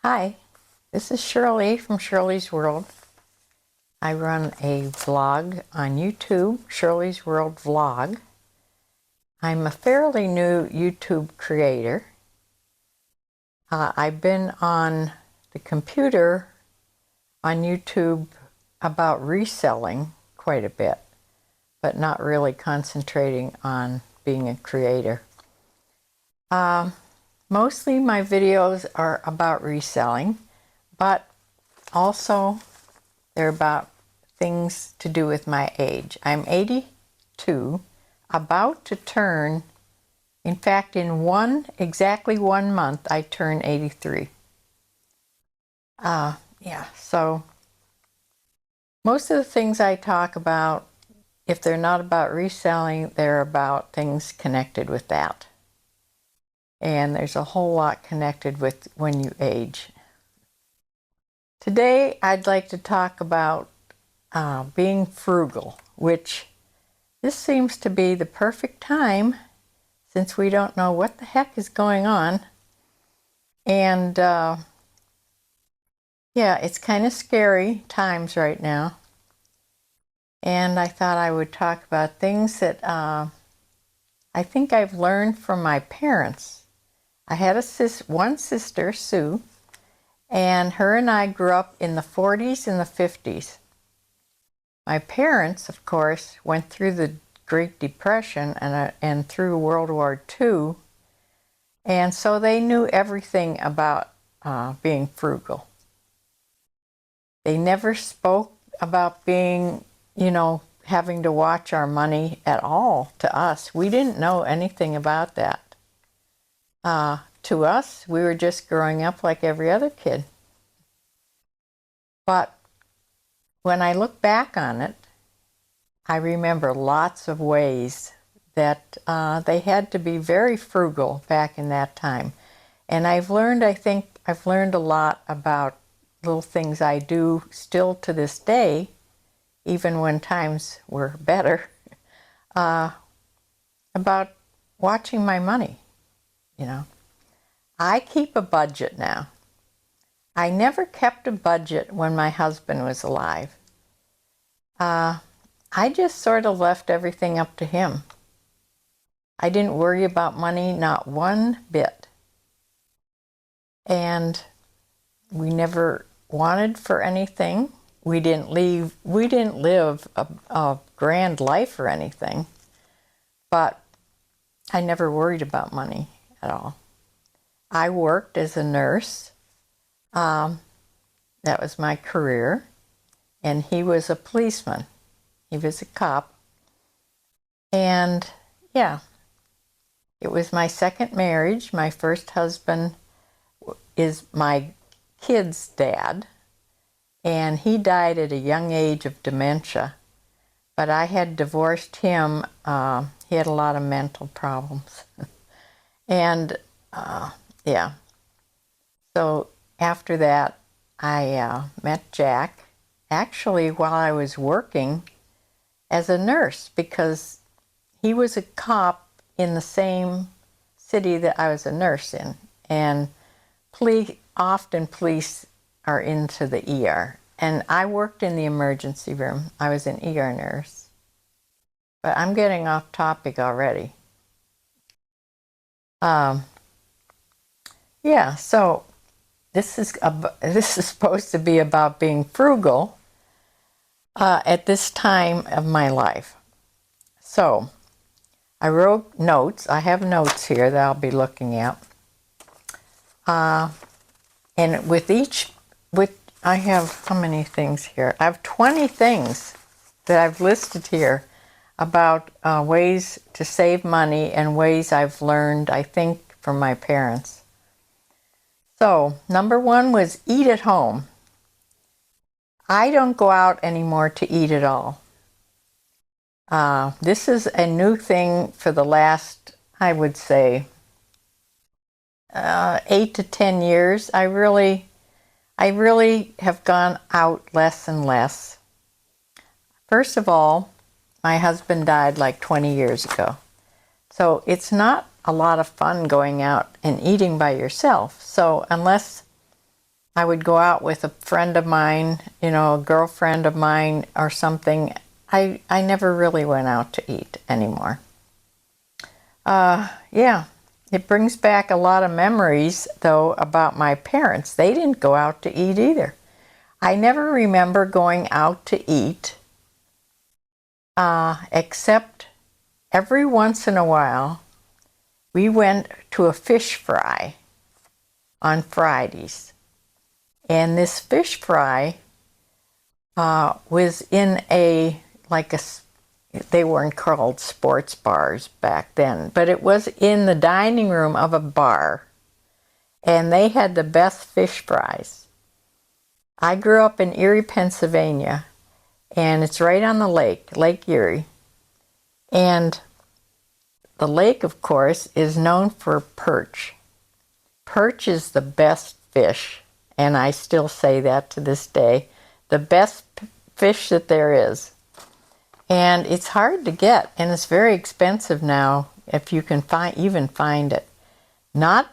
Hi, this is Shirley from Shirley's World. I run a vlog on YouTube, Shirley's World Vlog. I'm a fairly new YouTube creator. I've been on the computer on YouTube about reselling quite a bit, but not really concentrating on being a creator. Mostly my videos are about reselling, but also they're about things to do with my age. I'm 82, about to turn, in fact, in exactly 1 month, I turn 83. So most of the things I talk about, if they're not about reselling, they're about things connected with that. And there's a whole lot connected with when you age. Today, I'd like to talk about being frugal, which this seems to be the perfect time since we don't know what the heck is going on. And yeah, it's kind of scary times right now. And I thought I would talk about things that I think I've learned from my parents. I had one sister, Sue, and her and I grew up in the 40s and the 50s. My parents, of course, went through the Great Depression and through World War II, and so they knew everything about being frugal. They never spoke about being, having to watch our money at all to us. We didn't know anything about that. To us, we were just growing up like every other kid. But when I look back on it, I remember lots of ways that they had to be very frugal back in that time. And I think I've learned a lot about little things I do still to this day, even when times were better, about watching my money, I keep a budget now. I never kept a budget when my husband was alive. I just sort of left everything up to him. I didn't worry about money, not one bit. And we never wanted for anything. We didn't live a grand life or anything, but I never worried about money at all. I worked as a nurse. That was my career. And he was a policeman. He was a cop. And yeah, it was my second marriage. My first husband is my kid's dad, and he died at a young age of dementia. But I had divorced him. He had a lot of mental problems. And yeah, so after that, I met Jack, actually while I was working as a nurse, because he was a cop in the same city that I was a nurse in. And often police are into the ER. And I worked in the emergency room. I was an ER nurse. But I'm getting off topic already. Yeah, so this is supposed to be about being frugal at this time of my life. So I wrote notes. I have notes here that I'll be looking at. And I have how many things here? I have 20 things that I've listed here about ways to save money and ways I've learned, I think, from my parents. So, number one was eat at home. I don't go out anymore to eat at all. This is a new thing for the last, I would say, 8 to 10 years. I really have gone out less and less. First of all, my husband died like 20 years ago. So it's not a lot of fun going out and eating by yourself. So unless I would go out with a friend of mine, a girlfriend of mine or something. I never really went out to eat anymore. Yeah, it brings back a lot of memories, though, about my parents. They didn't go out to eat either. I never remember going out to eat, except every once in a while we went to a fish fry on Fridays. And this fish fry was in they weren't called sports bars back then, but it was in the dining room of a bar. And they had the best fish fries. I grew up in Erie, Pennsylvania, and it's right on the lake, Lake Erie. And the lake, of course, is known for perch. Perch is the best fish, and I still say that to this day. The best fish that there is. And it's hard to get, and it's very expensive now if you can even find it. Not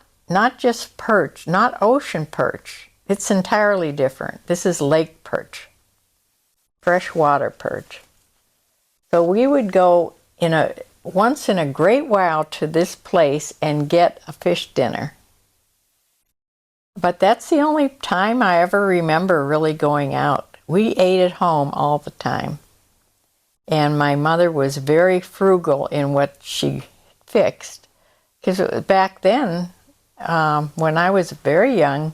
just perch, not ocean perch. It's entirely different. This is lake perch, freshwater perch. So we would go once in a great while to this place and get a fish dinner. But that's the only time I ever remember really going out. We ate at home all the time. And my mother was very frugal in what she fixed. Because back then, when I was very young,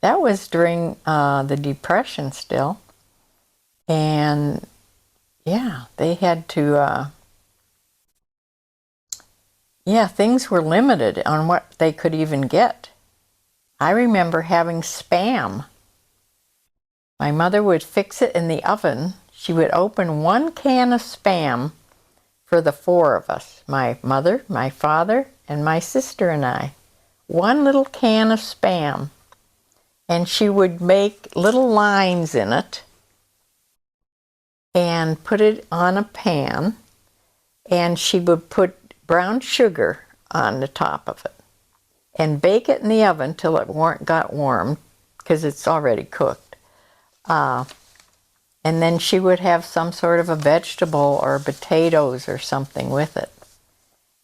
that was during the Depression still. And yeah, they had to, things were limited on what they could even get. I remember having Spam. My mother would fix it in the oven. She would open one can of Spam for the four of us, my mother, my father, and my sister and I. One little can of Spam. And she would make little lines in it and put it on a pan, and she would put brown sugar on the top of it and bake it in the oven till it got warm, because it's already cooked. And then she would have some sort of a vegetable or potatoes or something with it.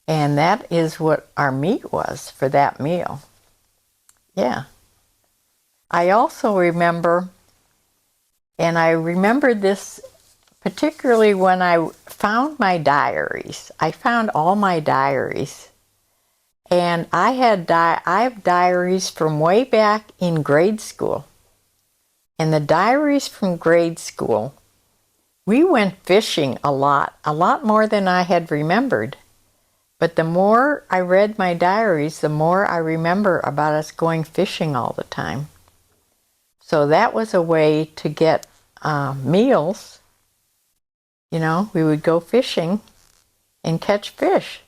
And that is what our meat was for that meal. Yeah. I also remember, and I remember this particularly when I found my diaries. I found all my diaries. And I have diaries from way back in grade school. And the diaries from grade school, we went fishing a lot more than I had remembered. But the more I read my diaries, the more I remember about us going fishing all the time. So that was a way to get meals. We would go fishing and catch fish.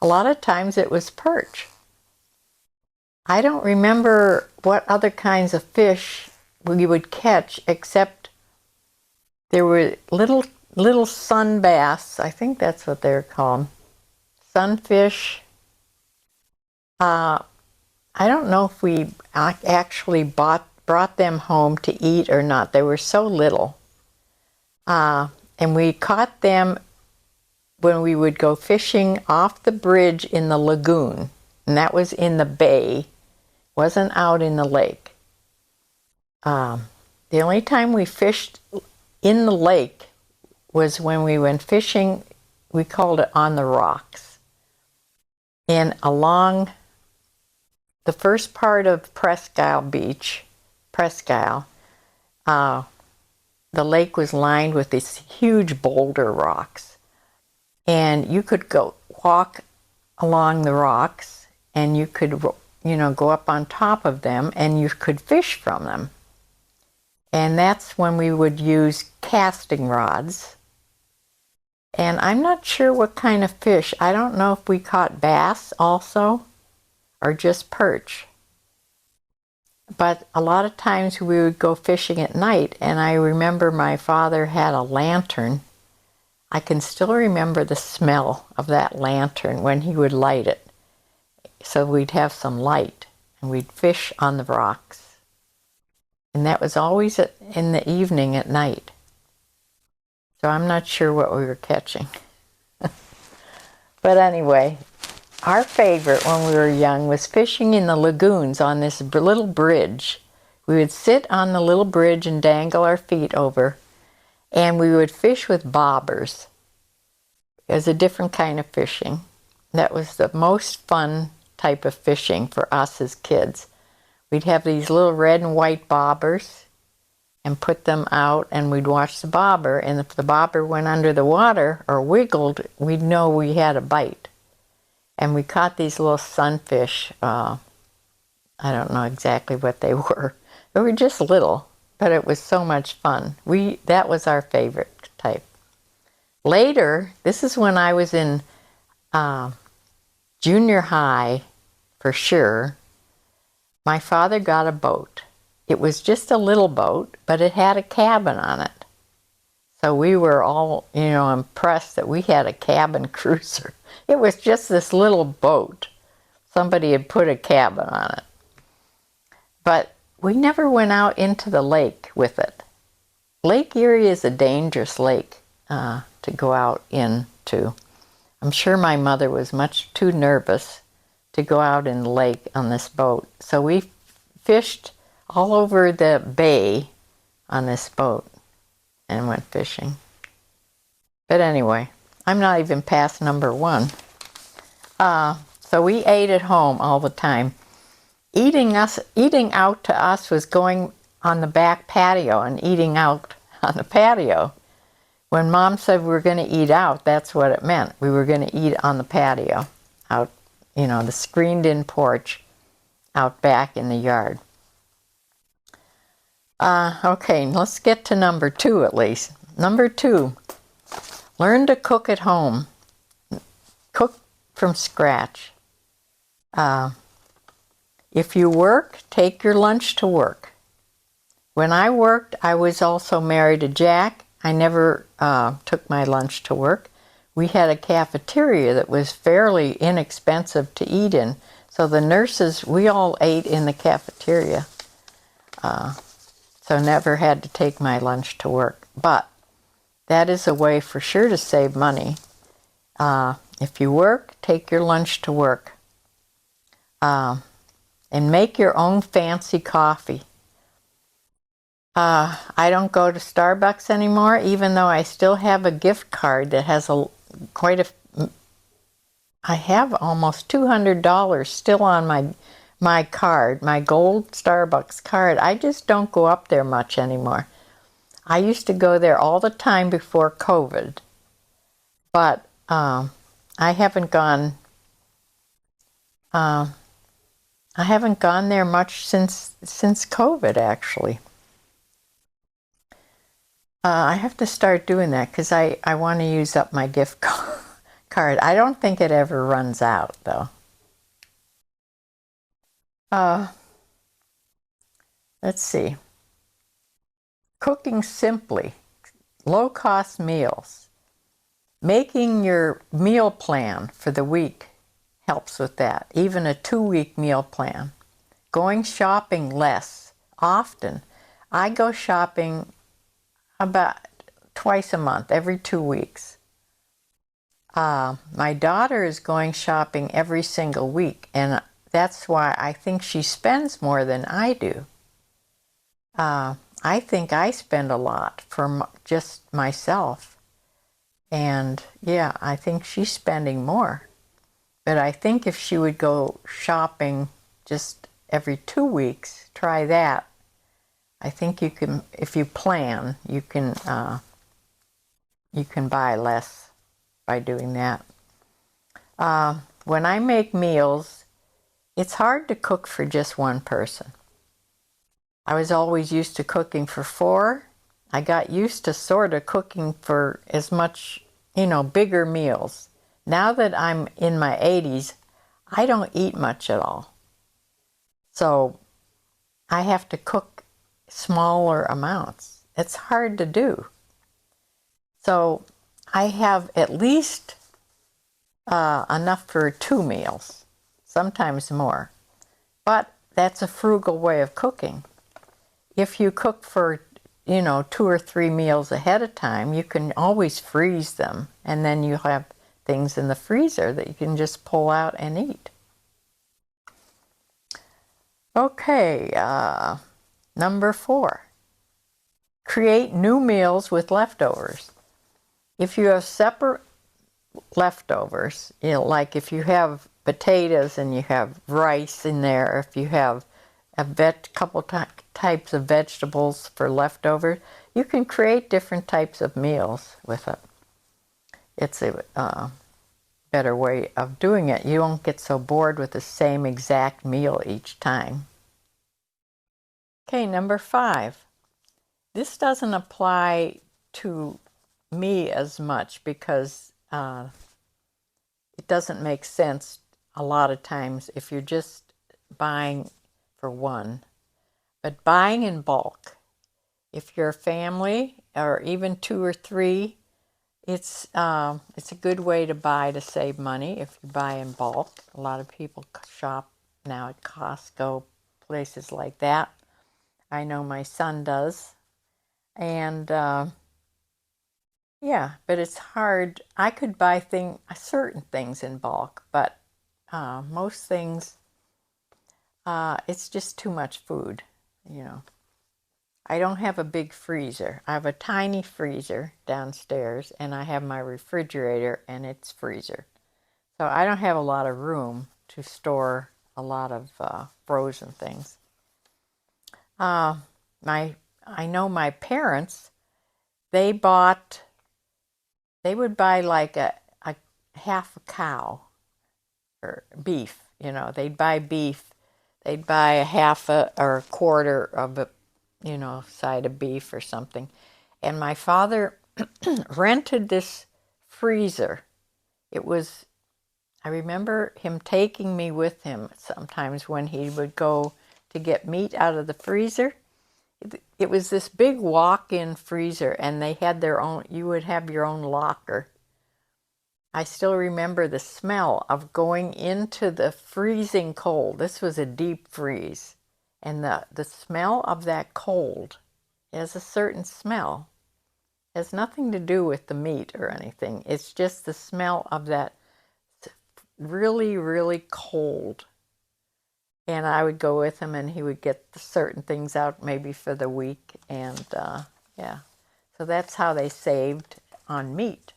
A lot of times it was perch. I don't remember what other kinds of fish we would catch, except there were little sun bass. I think that's what they're called. Sunfish. I don't know if we actually brought them home to eat or not. They were so little. And we caught them when we would go fishing off the bridge in the lagoon. And that was in the bay. Wasn't out in the lake. The only time we fished in the lake was when we went fishing. We called it on the rocks. And along the first part of Presque Isle Beach, the lake was lined with these huge boulder rocks. And you could go walk along the rocks, and you could, go up on top of them, and you could fish from them. And that's when we would use casting rods. And I'm not sure what kind of fish. I don't know if we caught bass also, or just perch. But a lot of times we would go fishing at night, and I remember my father had a lantern. I can still remember the smell of that lantern when he would light it. So we'd have some light, and we'd fish on the rocks. And that was always in the evening at night. So I'm not sure what we were catching. But anyway, our favorite when we were young was fishing in the lagoons on this little bridge. We would sit on the little bridge and dangle our feet over, and we would fish with bobbers. It was a different kind of fishing. That was the most fun type of fishing for us as kids. We'd have these little red and white bobbers and put them out, and we'd watch the bobber, and if the bobber went under the water or wiggled, we'd know we had a bite. And we caught these little sunfish. I don't know exactly what they were. They were just little, but it was so much fun. That was our favorite type. Later, this is when I was in junior high, for sure, my father got a boat. It was just a little boat, but it had a cabin on it. So we were all, impressed that we had a cabin cruiser. It was just this little boat. Somebody had put a cabin on it. But we never went out into the lake with it. Lake Erie is a dangerous lake to go out into. I'm sure my mother was much too nervous to go out in the lake on this boat. So we fished all over the bay on this boat and went fishing. But anyway, I'm not even past number 1. So we ate at home all the time. Eating out to us was going on the back patio and eating out on the patio. When Mom said we were going to eat out, that's what it meant. We were going to eat on the patio, out, the screened-in porch out back in the yard. Okay, let's get to number 2 at least. Number 2, learn to cook at home. Cook from scratch. If you work, take your lunch to work. When I worked, I was also married to Jack. I never took my lunch to work. We had a cafeteria that was fairly inexpensive to eat in. So the nurses, we all ate in the cafeteria. So never had to take my lunch to work. But that is a way for sure to save money. If you work, take your lunch to work. And make your own fancy coffee. I don't go to Starbucks anymore, even though I still have a gift card that has I have almost $200 still on my card, my gold Starbucks card. I just don't go up there much anymore. I used to go there all the time before COVID, but I haven't gone there much since COVID, actually. I have to start doing that because I want to use up my gift card. I don't think it ever runs out, though. Let's see. Cooking simply. Low-cost meals. Making your meal plan for the week helps with that. Even a 2-week meal plan. Going shopping less. Often. I go shopping about twice a month, every 2 weeks. My daughter is going shopping every single week, and that's why I think she spends more than I do. I think I spend a lot for just myself. And yeah, I think she's spending more. But I think if she would go shopping just every 2 weeks, try that. I think you can, if you plan, you can buy less by doing that. When I make meals, it's hard to cook for just one person. I was always used to cooking for 4. I got used to sort of cooking for as much, bigger meals. Now that I'm in my 80s, I don't eat much at all. So I have to cook smaller amounts. It's hard to do. So I have at least enough for 2 meals, sometimes more. But that's a frugal way of cooking. if you cook for, 2 or 3 meals ahead of time, you can always freeze them, and then you have things in the freezer that you can just pull out and eat. Okay, number 4. Create new meals with leftovers. If you have separate leftovers, like if you have potatoes and you have rice in there, if you have a couple types of vegetables for leftovers, you can create different types of meals with it. It's a better way of doing it. You won't get so bored with the same exact meal each time. Okay, number 5. This doesn't apply to me as much because it doesn't make sense a lot of times if you're just buying for one. But buying in bulk, if you're a family or even 2 or 3, it's a good way to buy to save money if you buy in bulk. A lot of people shop now at Costco, places like that. I know my son does. And yeah, but it's hard. I could buy certain things in bulk, but most things, it's just too much food, I don't have a big freezer. I have a tiny freezer downstairs, and I have my refrigerator and its freezer. So I don't have a lot of room to store a lot of frozen things. I know my parents, they would buy like a half a cow or beef, they'd buy beef. They'd buy a half or a quarter of a, side of beef or something. And my father rented this freezer. I remember him taking me with him sometimes when he would go to get meat out of the freezer. It was this big walk-in freezer, and they had you would have your own locker. I still remember the smell of going into the freezing cold. This was a deep freeze. And the smell of that cold has a certain smell. It has nothing to do with the meat or anything. It's just the smell of that really, really cold. And I would go with him, and he would get certain things out maybe for the week. And yeah, so that's how they saved on meat.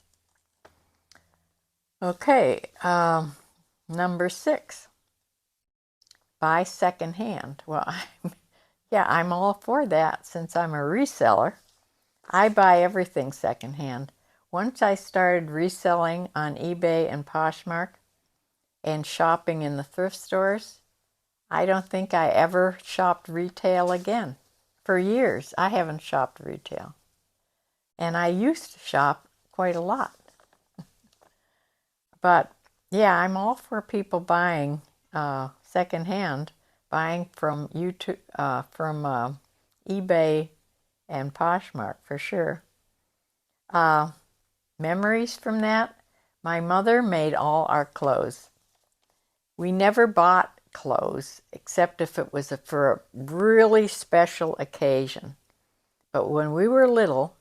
Okay, number 6, buy secondhand. Well, I'm all for that since I'm a reseller. I buy everything secondhand. Once I started reselling on eBay and Poshmark and shopping in the thrift stores, I don't think I ever shopped retail again. For years, I haven't shopped retail. And I used to shop quite a lot. But yeah, I'm all for people buying secondhand, buying from YouTube, from eBay and Poshmark for sure. Memories from that: my mother made all our clothes. We never bought clothes except if it was for a really special occasion. But when we were little,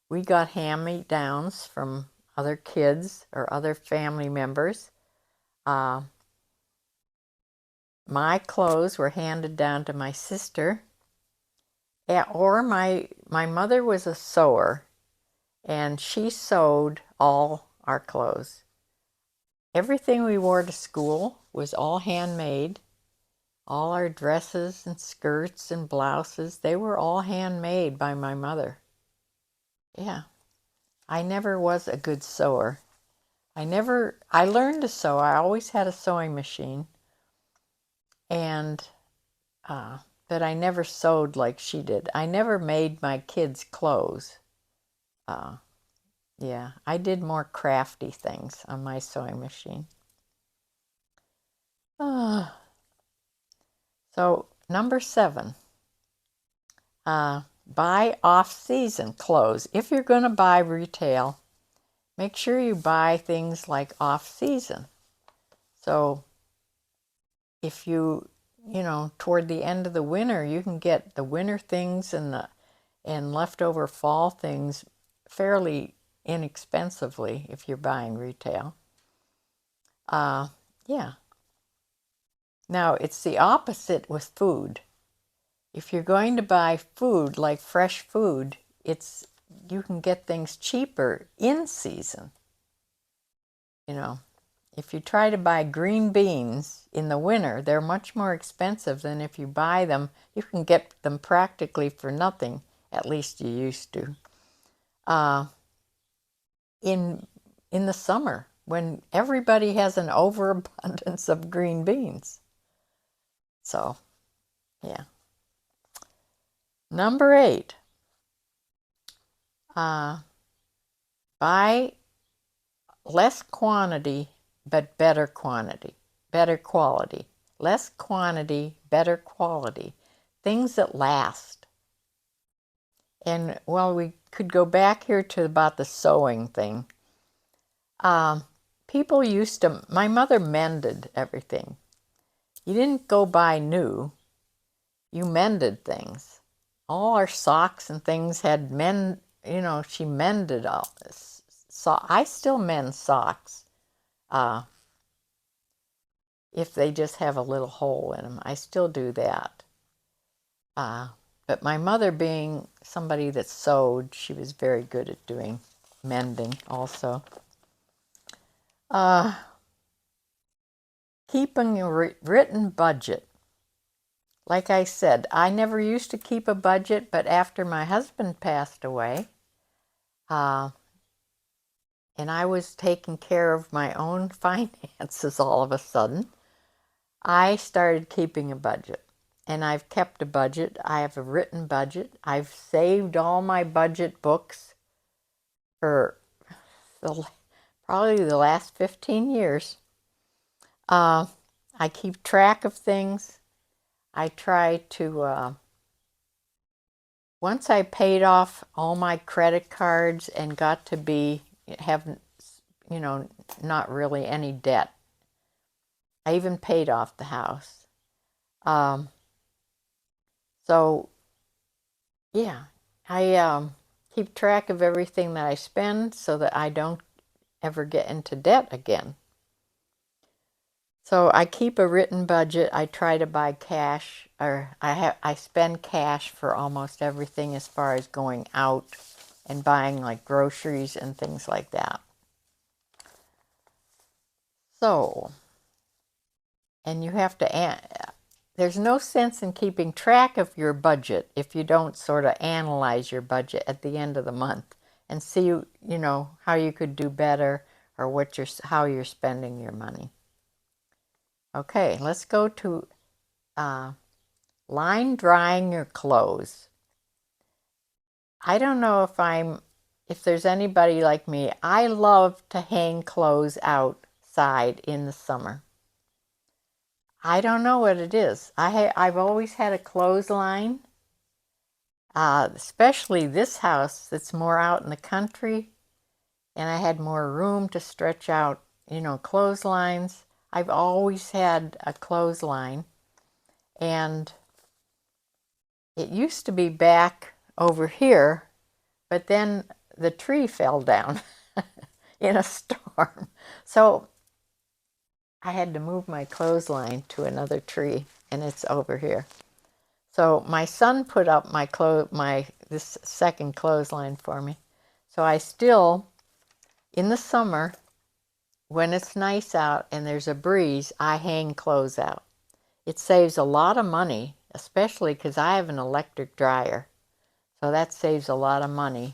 we got hand-me-downs from other kids or other family members. My clothes were handed down to my sister, or my mother was a sewer, and she sewed all our clothes. Everything we wore to school was all handmade. All our dresses and skirts and blouses, they were all handmade by my mother. Yeah. I never was a good sewer. I learned to sew. I always had a sewing machine. And, but I never sewed like she did. I never made my kids' clothes. Yeah, I did more crafty things on my sewing machine. So, number 7, buy off-season clothes. If you're going to buy retail, make sure you buy things like off-season. So if you toward the end of the winter, you can get the winter things and leftover fall things fairly inexpensively if you're buying retail. Yeah. Now, it's the opposite with food. If you're going to buy food, like fresh food, you can get things cheaper in season. If you try to buy green beans in the winter, they're much more expensive than if you buy them. You can get them practically for nothing, at least you used to, in the summer when everybody has an overabundance of green beans. So, yeah. Number 8, buy less quantity but better quantity, better quality. Less quantity, better quality. Things that last. And well, we could go back here to about the sewing thing. People used to, my mother mended everything. You didn't go buy new, you mended things. All our socks and things had she mended all this. So I still mend socks. If they just have a little hole in them, I still do that. But my mother, being somebody that sewed, she was very good at doing mending also. Keeping a written budget. Like I said, I never used to keep a budget, but after my husband passed away, and I was taking care of my own finances all of a sudden, I started keeping a budget. And I've kept a budget. I have a written budget. I've saved all my budget books for probably the last 15 years. I keep track of things. I try to, once I paid off all my credit cards and got to have, not really any debt. I even paid off the house. So, yeah, I keep track of everything that I spend so that I don't ever get into debt again. So I keep a written budget. I try to buy cash, or I spend cash for almost everything as far as going out and buying like groceries and things like that. So, and you have to, there's no sense in keeping track of your budget if you don't sort of analyze your budget at the end of the month and see, how you could do better or how you're spending your money. Okay, let's go to line drying your clothes. I don't know if there's anybody like me. I love to hang clothes outside in the summer. I don't know what it is. I've always had a clothesline, especially this house that's more out in the country, and I had more room to stretch out, clotheslines. I've always had a clothesline, and it used to be back over here, but then the tree fell down in a storm. So I had to move my clothesline to another tree, and it's over here. So my son put up this second clothesline for me. So I still, in the summer, when it's nice out and there's a breeze, I hang clothes out. It saves a lot of money, especially because I have an electric dryer. So that saves a lot of money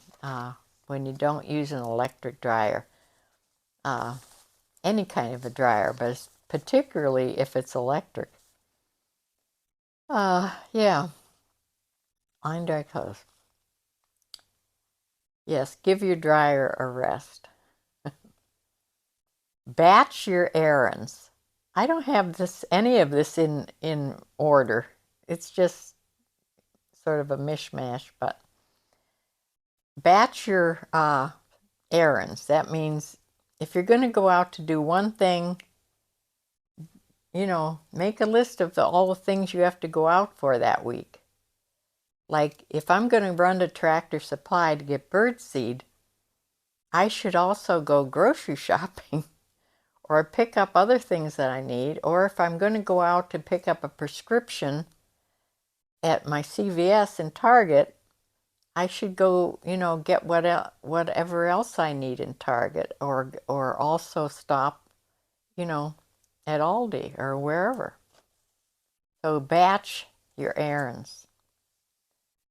when you don't use an electric dryer. Any kind of a dryer, but particularly if it's electric. Yeah. Line dry clothes. Yes, give your dryer a rest. Batch your errands. I don't have any of this in order. It's just sort of a mishmash, but batch your errands. That means if you're going to go out to do one thing, make a list of all the things you have to go out for that week. Like if I'm going to run to Tractor Supply to get birdseed, I should also go grocery shopping or pick up other things that I need. Or if I'm going to go out to pick up a prescription at my CVS and Target, I should go, get whatever else I need in Target, or also stop, at Aldi or wherever. So batch your errands.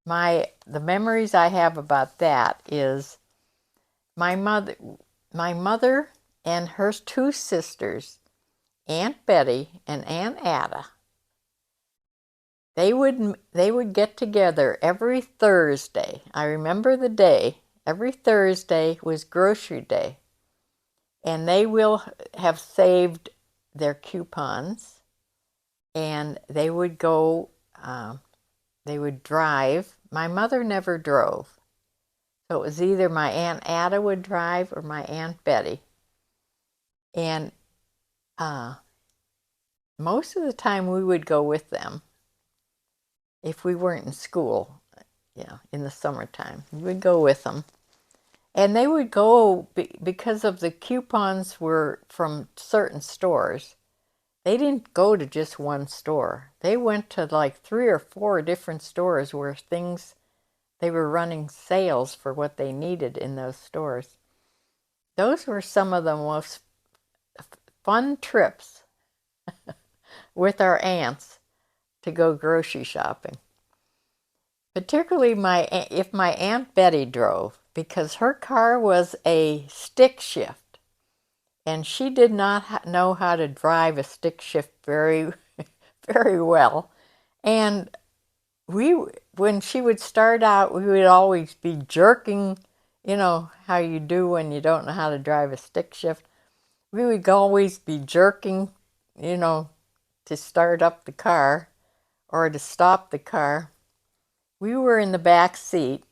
The memories I have about that is my mother and her two sisters, Aunt Betty and Aunt Ada. They would get together every Thursday. I remember the day. Every Thursday was grocery day. And they will have saved their coupons, and they would go, they would drive. My mother never drove. So it was either my Aunt Ada would drive or my Aunt Betty. And most of the time we would go with them if we weren't in school, in the summertime. We would go with them. And they would go, because of the coupons were from certain stores, they didn't go to just one store. They went to like 3 or 4 different stores where they were running sales for what they needed in those stores. Those were some of the most fun trips with our aunts to go grocery shopping. Particularly if my Aunt Betty drove, because her car was a stick shift, and she did not know how to drive a stick shift very, very well. And when she would start out, we would always be jerking, how you do when you don't know how to drive a stick shift. We would always be jerking, to start up the car or to stop the car. We were in the back seat,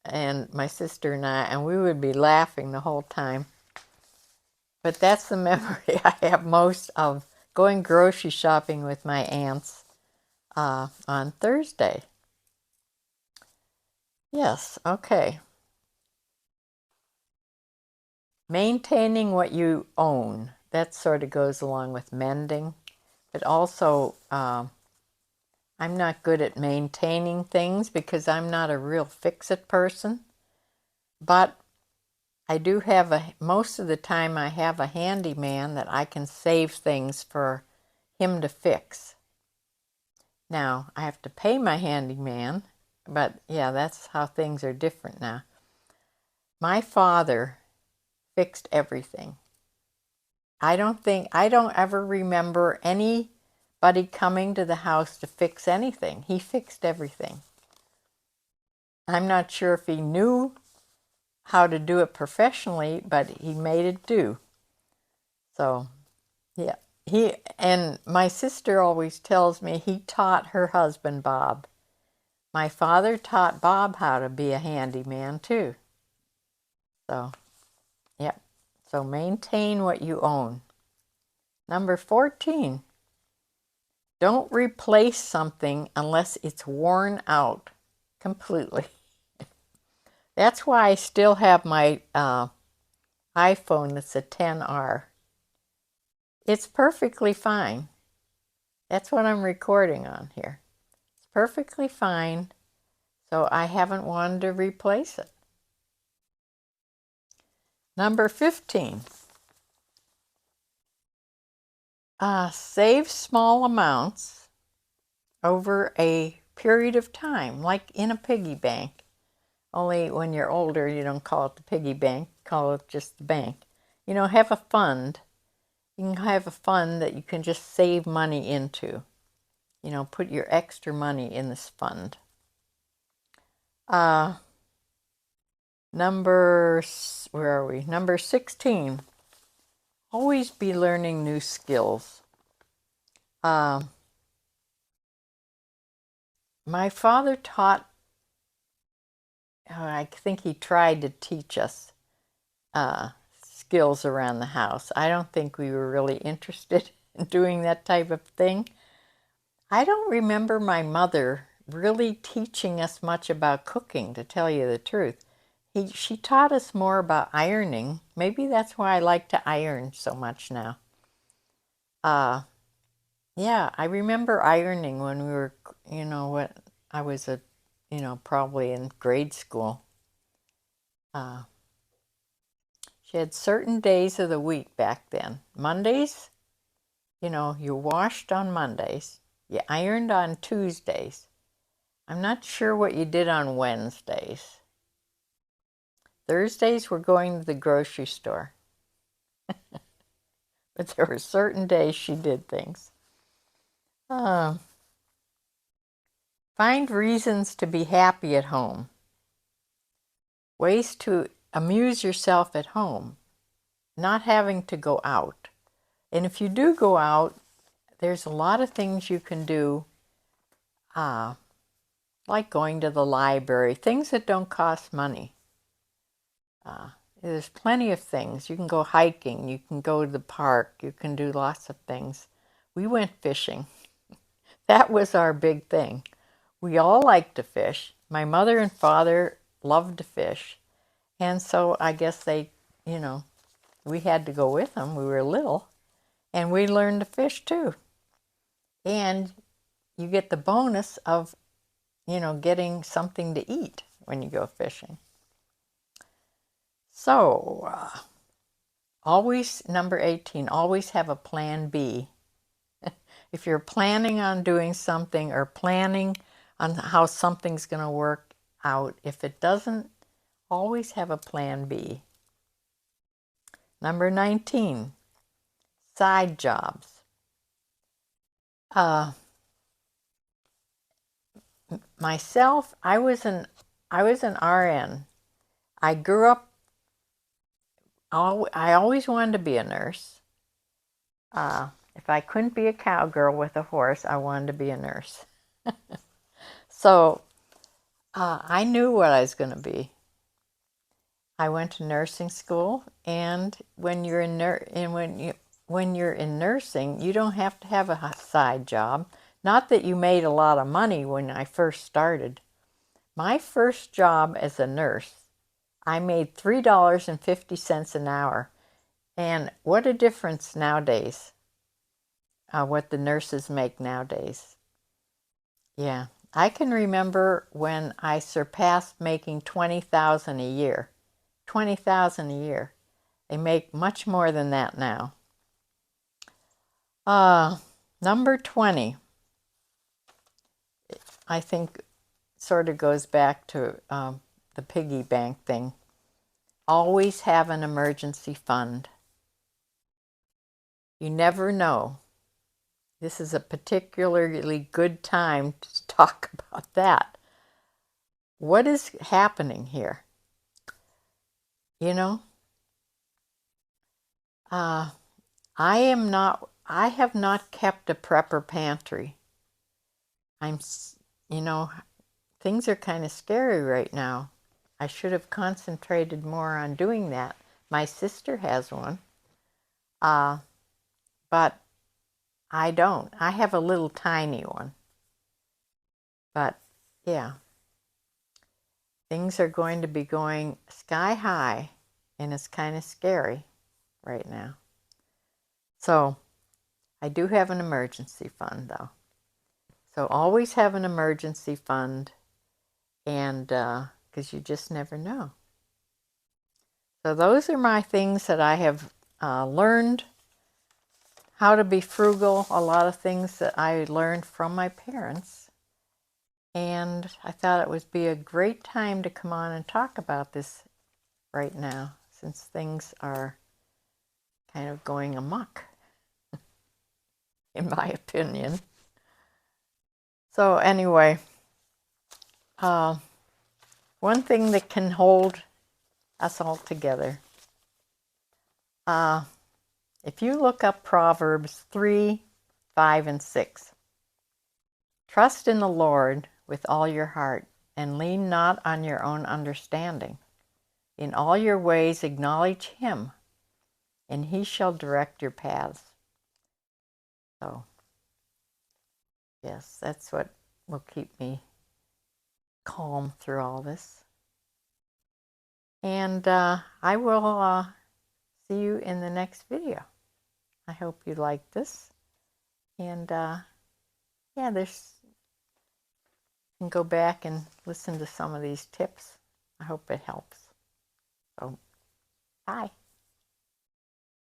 and my sister and I, and we would be laughing the whole time. But that's the memory I have most of going grocery shopping with my aunts on Thursday. Yes, okay. Maintaining what you own. That sort of goes along with mending. But also, I'm not good at maintaining things because I'm not a real fix-it person. But I do have most of the time I have a handyman that I can save things for him to fix. Now, I have to pay my handyman, but yeah, that's how things are different now. My father fixed everything. I don't ever remember anybody coming to the house to fix anything. He fixed everything. I'm not sure if he knew how to do it professionally, but he made it do. So, yeah. And my sister always tells me he taught her husband, Bob. My father taught Bob how to be a handyman, too. So, yeah. So maintain what you own. Number 14. Don't replace something unless it's worn out completely. That's why I still have my iPhone that's a 10R. It's perfectly fine. That's what I'm recording on here. It's perfectly fine, so I haven't wanted to replace it. Number 15. Save small amounts over a period of time, like in a piggy bank. Only when you're older, you don't call it the piggy bank, call it just the bank. Have a fund. You can have a fund that you can just save money into. Put your extra money in this fund. Where are we? Number 16. Always be learning new skills. My father I think he tried to teach us skills around the house. I don't think we were really interested doing that type of thing. I don't remember my mother really teaching us much about cooking, to tell you the truth. She taught us more about ironing. Maybe that's why I like to iron so much now. Yeah, I remember ironing when we were, what I was probably in grade school. She had certain days of the week back then. Mondays, you washed on Mondays. You ironed on Tuesdays. I'm not sure what you did on Wednesdays. Thursdays were going to the grocery store. But there were certain days she did things. Find reasons to be happy at home. Ways to amuse yourself at home, not having to go out. And if you do go out, there's a lot of things you can do, like going to the library, things that don't cost money. There's plenty of things. You can go hiking, you can go to the park, you can do lots of things. We went fishing. That was our big thing. We all liked to fish. My mother and father loved to fish. And so I guess we had to go with them. We were little. And we learned to fish too. And you get the bonus of, getting something to eat when you go fishing. So, always, number 18, always have a plan B. If you're planning on doing something or planning on how something's going to work out, if it doesn't, always have a plan B. Number 19, side jobs. Myself, I was an RN. I grew up, I always wanted to be a nurse. If I couldn't be a cowgirl with a horse, I wanted to be a nurse. So I knew what I was going to be. I went to nursing school, and when you're in nursing, you don't have to have a side job. Not that you made a lot of money when I first started. My first job as a nurse, I made $3.50 an hour. And what a difference nowadays, what the nurses make nowadays. Yeah, I can remember when I surpassed making $20,000 a year. $20,000 a year. They make much more than that now. Number 20, I think sort of goes back to the piggy bank thing. Always have an emergency fund. You never know. This is a particularly good time to talk about that. What is happening here? I have not kept a prepper pantry. Things are kind of scary right now. I should have concentrated more on doing that. My sister has one, but I don't. I have a little tiny one. But yeah, things are going to be going sky high, and it's kind of scary right now. So I do have an emergency fund, though. So always have an emergency fund, and because you just never know. So those are my things that I have learned. How to be frugal, a lot of things that I learned from my parents. And I thought it would be a great time to come on and talk about this right now, since things are kind of going amok, in my opinion. So anyway, one thing that can hold us all together, if you look up Proverbs 3, 5, and 6, trust in the Lord with all your heart, and lean not on your own understanding. In all your ways acknowledge him, and he shall direct your paths. So, yes, that's what will keep me calm through all this. And I will see you in the next video. I hope you like this. And yeah, there's, you can go back and listen to some of these tips. I hope it helps. So, bye.